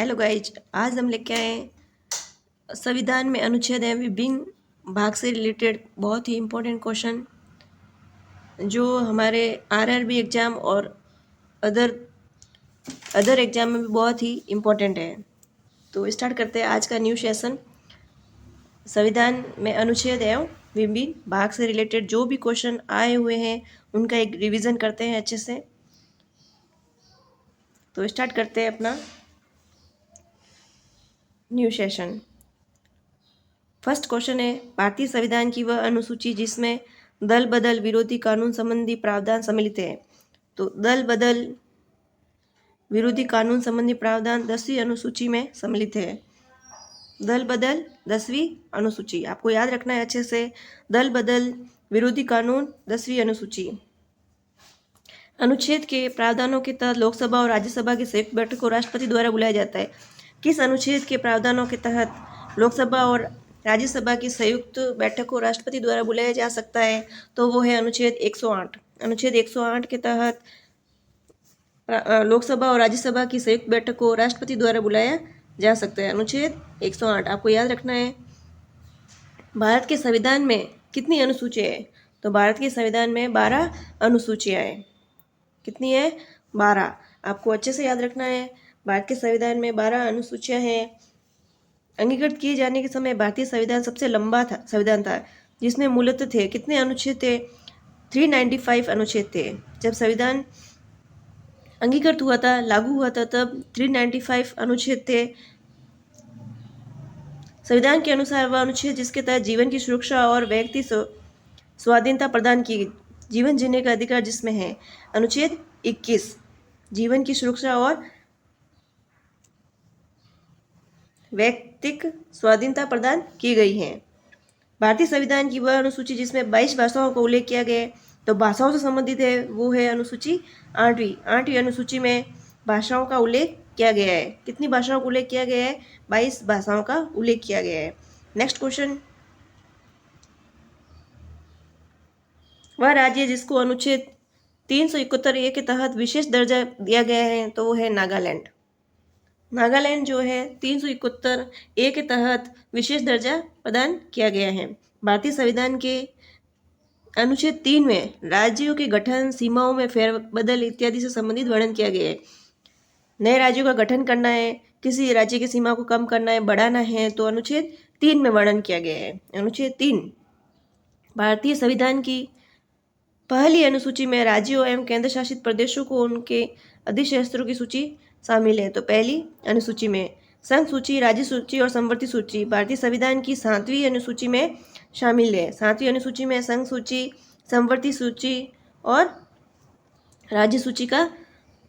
Hello guys, आज हम लेके आए संविधान में अनुच्छेद एवं विभिन्न भाग से रिलेटेड बहुत ही इम्पोर्टेंट क्वेश्चन जो हमारे आरआरबी एग्ज़ाम और अदर एग्ज़ाम में भी बहुत ही इम्पोर्टेंट है। तो स्टार्ट करते हैं आज का न्यू सेशन। संविधान में अनुच्छेद एवं विभिन्न भाग से रिलेटेड जो भी क्वेश्चन आए हुए हैं उनका एक रिवीजन करते हैं अच्छे से। तो स्टार्ट करते हैं अपना न्यू सेशन। फर्स्ट क्वेश्चन है, भारतीय संविधान की वह अनुसूची जिसमें दल बदल विरोधी कानून संबंधी प्रावधान सम्मिलित है। तो दल बदल विरोधी कानून संबंधी प्रावधान 10वीं अनुसूची में सम्मिलित है। दल बदल 10वीं अनुसूची, आपको याद रखना है अच्छे से। दल बदल विरोधी कानून 10वीं अनुसूची। अनुच्छेद के प्रावधानों के तहत लोकसभा और राज्यसभा की संयुक्त बैठक को राष्ट्रपति द्वारा बुलाया जाता है। किस अनुच्छेद के प्रावधानों के तहत लोकसभा और राज्यसभा की संयुक्त बैठक को राष्ट्रपति द्वारा बुलाया जा सकता है? तो वो है अनुच्छेद 108। अनुच्छेद 108 के तहत लोकसभा और राज्यसभा की संयुक्त बैठक को राष्ट्रपति द्वारा बुलाया जा सकता है। अनुच्छेद 108 आपको याद रखना है। भारत के संविधान में कितनी अनुसूचियाँ हैं? तो भारत के संविधान में 12 अनुसूचियाँ हैं। कितनी है? 12। आपको अच्छे से याद रखना है। भारत के संविधान में 12 अनुसूचियाँ हैं। अंगीकृत किए जाने के समय भारतीय संविधान सबसे लंबा संविधान था, जिसमें मूलतः थे कितने अनुच्छेद थे? 395 अनुच्छेद थे। जब संविधान अंगीकृत हुआ था, लागू हुआ था, तब 395 अनुच्छेद थे। संविधान के अनुसार वह अनुच्छेद जिसके तहत जीवन की सुरक्षा और व्यक्ति स्वाधीनता प्रदान की, जीवन जीने का अधिकार जिसमें है। अनुच्छेद 21 जीवन की सुरक्षा और व्यक्तिक स्वाधीनता प्रदान की गई है। भारतीय संविधान की वह अनुसूची जिसमें 22 भाषाओं का उल्लेख किया गया है। तो भाषाओं से संबंधित है वो है अनुसूची 8वीं अनुसूची में भाषाओं का उल्लेख किया गया है। कितनी भाषाओं का उल्लेख किया गया है? 22 भाषाओं का उल्लेख किया गया है। नेक्स्ट क्वेश्चन, वह राज्य जिसको अनुच्छेद 371A के तहत विशेष दर्जा दिया गया है, तो वो है नागालैंड। नागालैंड जो है 371A के तहत विशेष दर्जा प्रदान किया गया है। भारतीय संविधान के अनुच्छेद 3 में राज्यों के गठन, सीमाओं में फेरबदल इत्यादि से संबंधित वर्णन किया गया है। नए राज्यों का गठन करना है, किसी राज्य की सीमा को कम करना है, बढ़ाना है, तो अनुच्छेद 3 में वर्णन किया गया है। अनुच्छेद 3। भारतीय संविधान की पहली अनुसूची में राज्यों एवं केंद्र शासित प्रदेशों को उनके अधिशास्त्रों की सूची शामिल है। तो पहली अनुसूची में संघ सूची, राज्य सूची और संवर्ती सूची भारतीय संविधान की 7वीं अनुसूची में शामिल है। 7वीं अनुसूची में संघ सूची, संवर्ती सूची और राज्य सूची का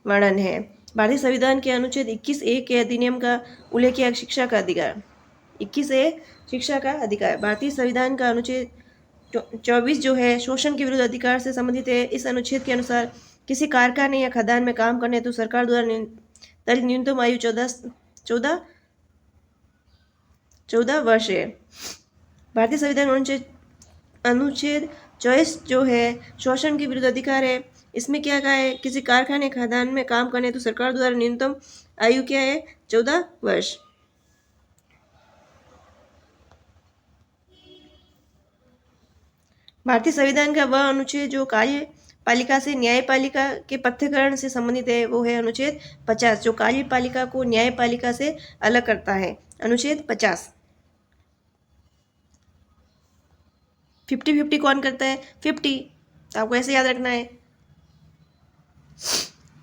वर्णन है। भारतीय संविधान के अनुच्छेद 21A के अधिनियम का उल्लेख किया शिक्षा का अधिकार। 21A शिक्षा का अधिकार। भारतीय संविधान का अनुच्छेद 24 जो है शोषण के विरुद्ध अधिकार से संबंधित है। इस अनुच्छेद के अनुसार किसी कारखाने या खदान में काम करने तो सरकार द्वारा निर्धारित न्यूनतम आयु 14 वर्ष है। भारतीय संविधान अनुच्छेद 24 जो है शोषण के विरुद्ध अधिकार है। इसमें क्या कहा है? किसी कारखाने खदान में काम करने तो सरकार द्वारा न्यूनतम आयु क्या है? 14 वर्ष। भारतीय संविधान का वह अनुच्छेद जो कार्यपालिका से न्यायपालिका के पृथक्करण से संबंधित है, वो है अनुच्छेद 50, जो कार्यपालिका को न्यायपालिका से अलग करता है। अनुच्छेद 50। 50-50 कौन करता है? 50। आपको ऐसे याद रखना है।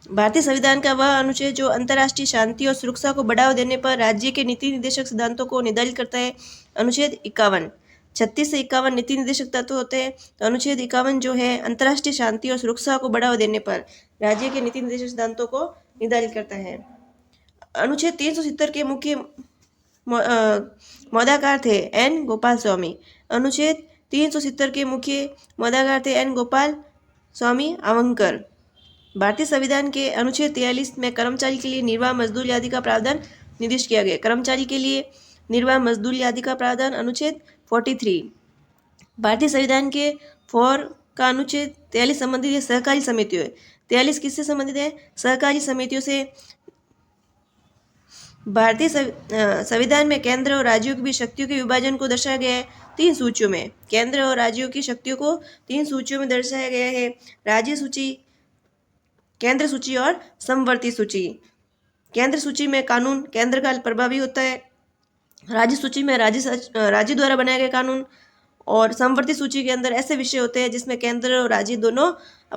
भारतीय संविधान का वह अनुच्छेद जो अंतर्राष्ट्रीय शांति और सुरक्षा को बढ़ावा देने पर राज्य के नीति निर्देशक सिद्धांतों को निर्धारित करता है। अनुच्छेद 51। 36 से 51 नीति निर्देशक तत्व होते हैं। तो अनुच्छेद 51 जो है अंतर्राष्ट्रीय शांति और सुरक्षा को बढ़ावा देने पर राज्य के नीति निर्देशक सिद्धांतों को निर्धारित करता है। अनुच्छेद 370 के मुख्य मौदाकार थे एन गोपाल स्वामी। अनुच्छेद 370 के मुख्य मौदाकार थे एन गोपाल स्वामी अवंकर। भारतीय संविधान के अनुच्छेद 43 में कर्मचारी के लिए निर्वाह मजदूरी आदि का प्रावधान निर्दिष्ट किया गया। कर्मचारी के लिए निर्वाह मजदूरी आदि का प्रावधान अनुच्छेद 43। भारतीय संविधान के 4 का अनुच्छेद 43 संबंधित है सहकारी समितियों। 43 किससे संबंधित है? सहकारी समितियों से। भारतीय संविधान में केंद्र और राज्यों की भी शक्तियों के विभाजन को दर्शाया गया है 3 सूचियों में। केंद्र और राज्यों की शक्तियों को 3 सूचियों में दर्शाया गया है, राज्य सूची, केंद्र सूची और समवर्ती सूची। केंद्र सूची में कानून केंद्र का प्रभावी होता है, राज्य सूची में राज्य द्वारा बनाए गए कानून, और समवर्ती सूची के अंदर ऐसे विषय होते हैं जिसमें केंद्र और राज्य दोनों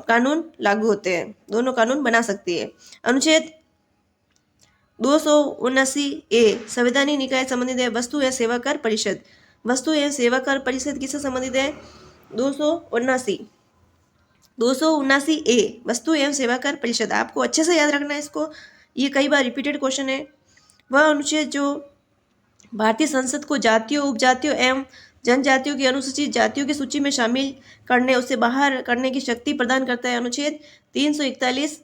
कानून लागू होते हैं, दोनों कानून बना सकती है। अनुच्छेद 279A संवैधानिक निकाय संबंधित है, वस्तु एवं सेवा कर परिषद। वस्तु एवं सेवा कर परिषद किससे संबंधित है? 279A वस्तु एवं सेवा कर परिषद। आपको अच्छे से याद रखना है इसको, ये कई बार रिपीटेड क्वेश्चन है। वह अनुच्छेद जो भारतीय संसद को जातियों, उपजातियों एवं जनजातियों की अनुसूचित जातियों की सूची में शामिल करने, उससे बाहर करने की शक्ति प्रदान करता है। अनुच्छेद 341।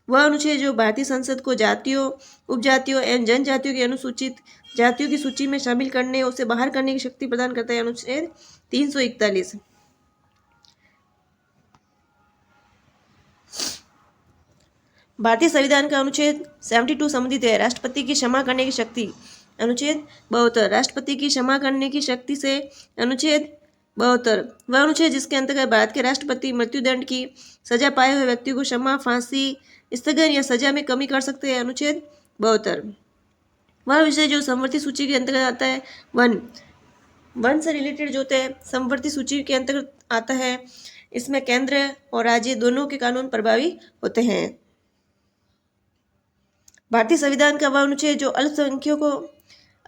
वह अनुच्छेद जो भारतीय संसद को जातियों, उपजातियों एवं जनजातियों की अनुसूचित जातियों की सूची में शामिल करने, उसे बाहर करने की शक्ति प्रदान करता है। अनुच्छेद 341। भारतीय संविधान का अनुच्छेद 72 संबंधित है, राष्ट्रपति की क्षमा करने की शक्ति। अनुच्छेद 72 राष्ट्रपति की क्षमा करने की शक्ति से। अनुच्छेद 72 वह अनुच्छेद जिसके अंतर्गत भारत के राष्ट्रपति मृत्युदंड की सजा पाए हुए व्यक्ति को क्षमा, फांसी, स्थगन या सजा में कमी कर सकते हैं। अनुच्छेद 72 वह विषय जो समवर्ती सूची के अंतर्गत आता है, वन से रिलेटेड जो होते हैं समवर्ती सूची के अंतर्गत आता है। इसमें केंद्र और राज्य दोनों के कानून प्रभावी होते हैं। भारतीय संविधान का वह अनुच्छेद जो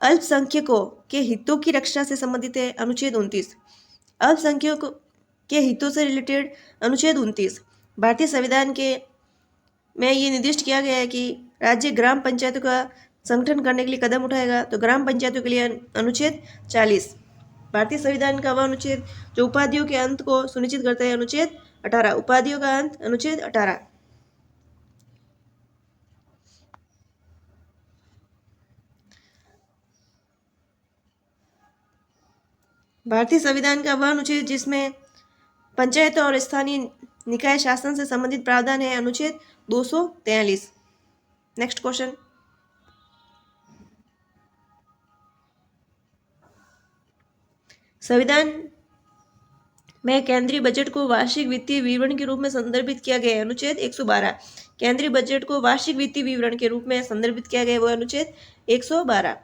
अल्पसंख्यकों के हितों की रक्षा से संबंधित है। अनुच्छेद 29 अल्पसंख्यकों के हितों से रिलेटेड। अनुच्छेद 29 भारतीय संविधान के में ये निर्दिष्ट किया गया है कि राज्य ग्राम पंचायतों का संगठन करने के लिए कदम उठाएगा, तो ग्राम पंचायतों के लिए अनुच्छेद 40। भारतीय संविधान का वह अनुच्छेद जो उपाधियों के अंत को सुनिश्चित करता है। अनुच्छेद 18 उपाधियों का अंत। अनुच्छेद 18 भारतीय संविधान का वह अनुच्छेद जिसमें पंचायतों और स्थानीय निकाय शासन से संबंधित प्रावधान है। अनुच्छेद 243। Next question. संविधान में केंद्रीय बजट को वार्षिक वित्तीय विवरण के रूप में संदर्भित किया गया है। अनुच्छेद 112 केंद्रीय बजट को वार्षिक वित्तीय विवरण के रूप में संदर्भित किया गया है, वो अनुच्छेद 112।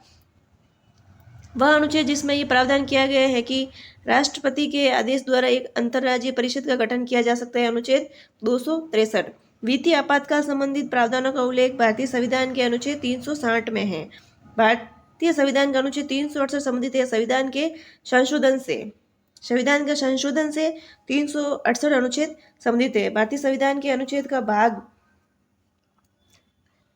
वह अनुच्छेद जिसमें ये प्रावधान किया गया है कि राष्ट्रपति के आदेश द्वारा एक अंतर्राज्यीय परिषद का गठन किया जा सकता है। अनुच्छेद 263 वित्तीय आपातकाल संबंधित प्रावधानों का उल्लेख भारतीय संविधान के अनुच्छेद 360 में है। भारतीय संविधान का अनुच्छेद 368 संबंधित है संविधान के संशोधन से। संविधान का संशोधन से 368 अनुच्छेद संबंधित है। भारतीय संविधान के अनुच्छेद का भाग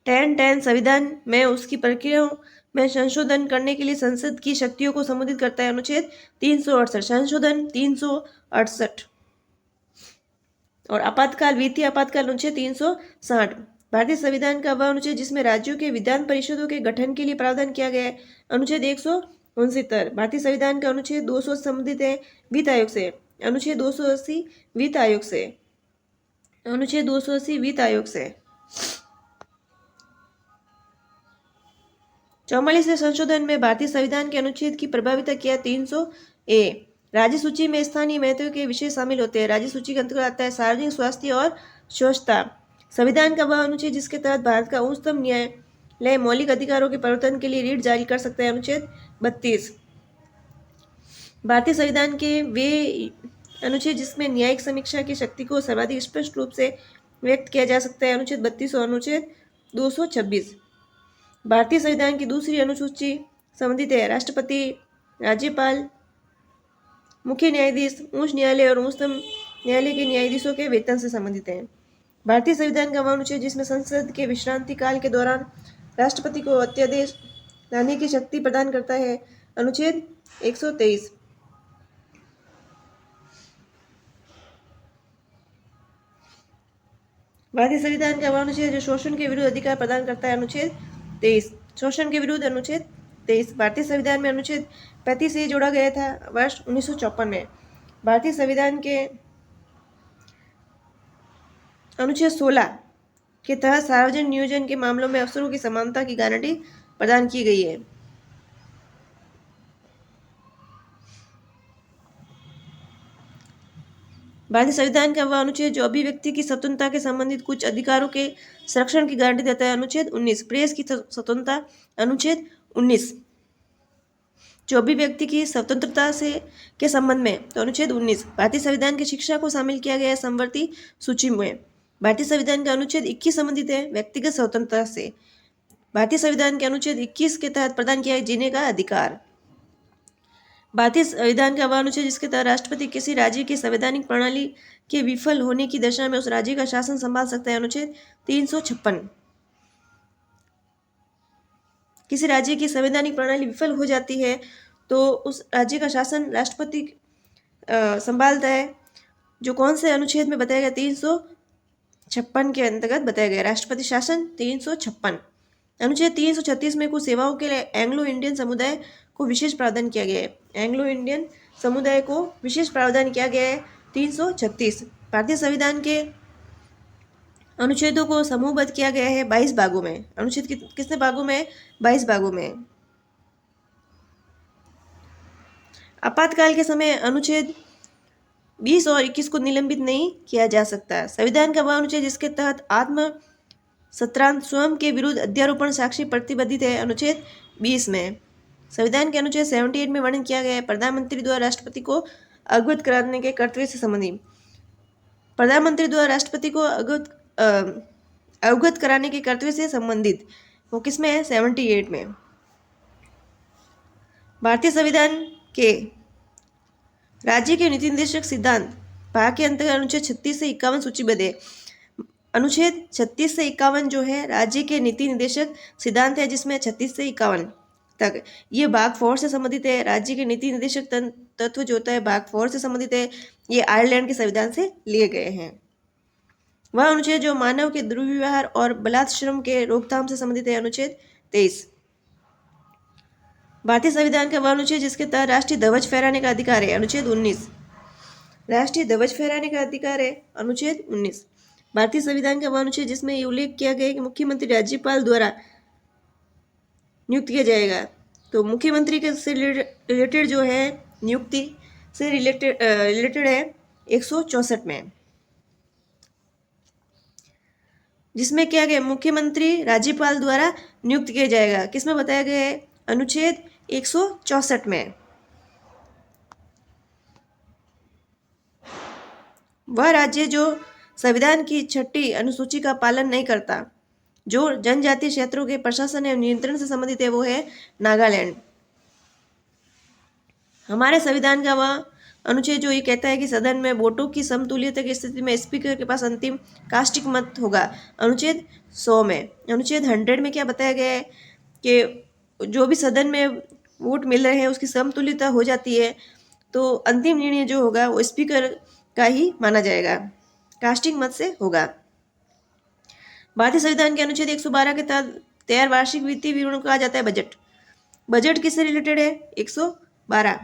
10 संविधान में उसकी प्रक्रियाओं में संशोधन करने के लिए संसद की शक्तियों को संबोधित करता है। अनुच्छेद 368 संशोधन 368 और आपातकाल वित्तीय आपातकाल अनुच्छेद 360। भारतीय संविधान का वह अनुच्छेद जिसमें राज्यों के विधान परिषदों के गठन के लिए प्रावधान किया गया है। अनुच्छेद 169 भारतीय संविधान का अनुच्छेद 200 संबंधित है वित्त आयोग से। अनुच्छेद 280 वित्त आयोग से। अनुच्छेद 280 वित्त आयोग से। 44वें संशोधन में भारतीय संविधान के अनुच्छेद की प्रभाविता किया 300A राज्य सूची में स्थानीय महत्व के विषय शामिल होते हैं। राज्य सूची के अंतर्गत आता है सार्वजनिक स्वास्थ्य और स्वच्छता। संविधान का वह अनुच्छेद जिसके तहत भारत का उच्चतम न्यायालय मौलिक अधिकारों के प्रवर्तन के लिए रीट जारी कर सकता है। अनुच्छेद 32 भारतीय संविधान के वे अनुच्छेद जिसमें न्यायिक समीक्षा की शक्ति को सर्वाधिक स्पष्ट रूप से व्यक्त किया जा सकता है। अनुच्छेद 32 और अनुच्छेद 226 भारतीय संविधान की दूसरी अनुसूची संबंधित है राष्ट्रपति, राज्यपाल, मुख्य न्यायाधीश, उच्च न्यायालय और उच्चतम न्यायालय के न्यायाधीशों के वेतन से संबंधित है। भारतीय संविधान का वह अनुच्छेद जिसमें संसद के विश्रांति काल के दौरान राष्ट्रपति को अध्यादेश लाने की शक्ति प्रदान करता है। अनुच्छेद 123 भारतीय संविधान का वह अनुच्छेद जो शोषण के विरुद्ध अधिकार प्रदान करता है। अनुच्छेद 23 शोषण के विरुद्ध। अनुच्छेद 23 भारतीय संविधान में अनुच्छेद 35 जोड़ा गया था वर्ष 1954 में। भारतीय संविधान के अनुच्छेद 16 के तहत सार्वजनिक नियोजन के मामलों में अफसरों की समानता की गारंटी प्रदान की गई है। भारतीय संविधान का वह अनुच्छेद जो अभिव्यक्ति की स्वतंत्रता के संबंधित कुछ अधिकारों के संरक्षण की गारंटी देता है, अनुच्छेद 19। प्रेस की स्वतंत्रता, अनुच्छेद 19। जो अभिव्यक्ति की स्वतंत्रता से के संबंध में, तो अनुच्छेद 19। भारतीय संविधान की शिक्षा को शामिल किया गया है समवर्ती सूची में। भारतीय संविधान का अनुच्छेद 21 संबंधित है व्यक्तिगत स्वतंत्रता से। भारतीय संविधान के अनुच्छेद 21 के तहत प्रदान किया है जीने का अधिकार। भारतीय संविधान का वह अनुच्छेद जिसके तहत राष्ट्रपति किसी राज्य की संवैधानिक प्रणाली के विफल होने की दशा में उस राज्य का शासन संभाल सकता है, अनुच्छेद 356। किसी राज्य की संवैधानिक प्रणाली विफल हो जाती है तो उस राज्य का शासन राष्ट्रपति संभालता है। जो कौन से अनुच्छेद में बताया गया, 356 के अंतर्गत बताया गया राष्ट्रपति शासन 356। अनुच्छेद 336 में कुछ सेवाओं के लिए एंग्लो इंडियन समुदाय को विशेष प्रावधान किया गया है। एंग्लो इंडियन समुदाय को विशेष प्रावधान किया गया है 336। भारतीय संविधान के अनुच्छेदों को समूहबद्ध किया गया है 22 भागों में। अनुच्छेद कितने भागों में? 22 भागों में। आपातकाल के समय अनुच्छेद 20 और 21 को निलंबित नहीं किया जा सकता। संविधान का वह अनुच्छेद जिसके तहत आत्म सत्रांत स्वयं के विरुद्ध अध्यारोपण साक्षी प्रतिबद्धित है, अनुच्छेद 20 में। संविधान के अनुच्छेद 78 में वर्णन किया गया है प्रधानमंत्री द्वारा राष्ट्रपति को अवगत कराने के कर्तव्य से संबंधित। प्रधानमंत्री द्वारा राष्ट्रपति को अवगत कराने के कर्तव्य से संबंधित वो किसमें है? 78 में। भारतीय संविधान के राज्य के नीति निर्देशक सिद्धांत भाग के अंतर्गत अनुच्छेद 36 से 51 सूचीबद्ध है। अनुच्छेद 36 से 51 जो है राज्य के नीति निर्देशक सिद्धांत है, जिसमें 36 से 51 तक ये भाग 4 से संबंधित है। राज्य के नीति निर्देशक तत्व जो होता है भाग 4 से संबंधित है। ये आयरलैंड के संविधान से लिए गए हैं। वह अनुच्छेद जो मानव के दुर्व्यवहार और बलात्श्रम के रोकथाम से संबंधित है, अनुच्छेद 23। भारतीय संविधान का वह अनुच्छेद जिसके तहत राष्ट्रीय ध्वज फहराने का अधिकार है, अनुच्छेद 19। राष्ट्रीय ध्वज फहराने का अधिकार है, अनुच्छेद 19। भारतीय संविधान का वह अनुच्छेद जिसमें ये उल्लेख किया गया है कि मुख्यमंत्री राज्यपाल द्वारा नियुक्त किया जाएगा। तो मुख्यमंत्री के से रिलेटेड जो है नियुक्ति से रिलेटेड है 164 में, जिसमें क्या गया मुख्यमंत्री राज्यपाल द्वारा नियुक्त किया जाएगा। किसमें बताया गया है? अनुच्छेद 164 में। वह राज्य जो संविधान की 6ठी अनुसूची का पालन नहीं करता, जो जनजातीय क्षेत्रों के प्रशासन एवं नियंत्रण से संबंधित है, वो है नागालैंड। हमारे संविधान का वह अनुच्छेद जो ये कहता है कि सदन में वोटों की समतुल्यता की स्थिति में स्पीकर के पास अंतिम कास्टिक मत होगा, अनुच्छेद 100 में। अनुच्छेद 100 में क्या बताया गया है कि जो भी सदन में वोट मिल रहे हैं उसकी समतुल्यता हो जाती है तो अंतिम निर्णय जो होगा वो स्पीकर का ही माना जाएगा, कास्टिंग मत से होगा। भारतीय संविधान के अनुच्छेद 112 के तहत तैयार वार्षिक वित्तीय विवरण को कहा जाता है बजट। बजट किससे रिलेटेड है? 112।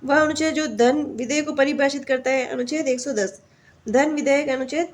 वह अनुच्छेद जो धन विधेयक को परिभाषित करता है, अनुच्छेद 110। धन विधेयक अनुच्छेद